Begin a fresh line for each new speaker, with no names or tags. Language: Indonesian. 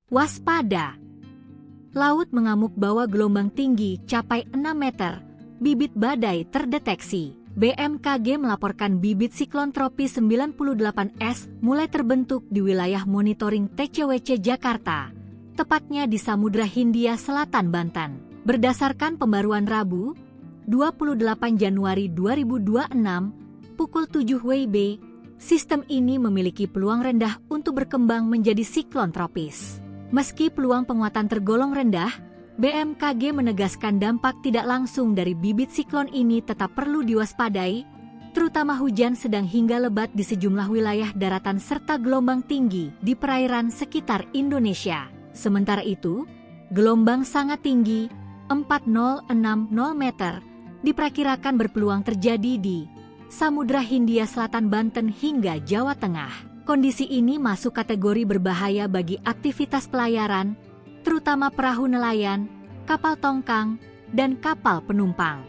Waspada! Laut mengamuk bawah gelombang tinggi capai 6 meter. Bibit badai terdeteksi. BMKG melaporkan bibit siklon tropis 98S mulai terbentuk di wilayah monitoring TCWC Jakarta, tepatnya di Samudra Hindia Selatan, Banten. Berdasarkan pembaruan Rabu, 28 Januari 2026, pukul 7 WIB, sistem ini memiliki peluang rendah untuk berkembang menjadi siklon tropis. Meski peluang penguatan tergolong rendah, BMKG menegaskan dampak tidak langsung dari bibit siklon ini tetap perlu diwaspadai, terutama hujan sedang hingga lebat di sejumlah wilayah daratan serta gelombang tinggi di perairan sekitar Indonesia. Sementara itu, gelombang sangat tinggi, 4060 meter, diperkirakan berpeluang terjadi di Samudra Hindia Selatan, Banten hingga Jawa Tengah. Kondisi ini masuk kategori berbahaya bagi aktivitas pelayaran, terutama perahu nelayan, kapal tongkang, dan kapal penumpang.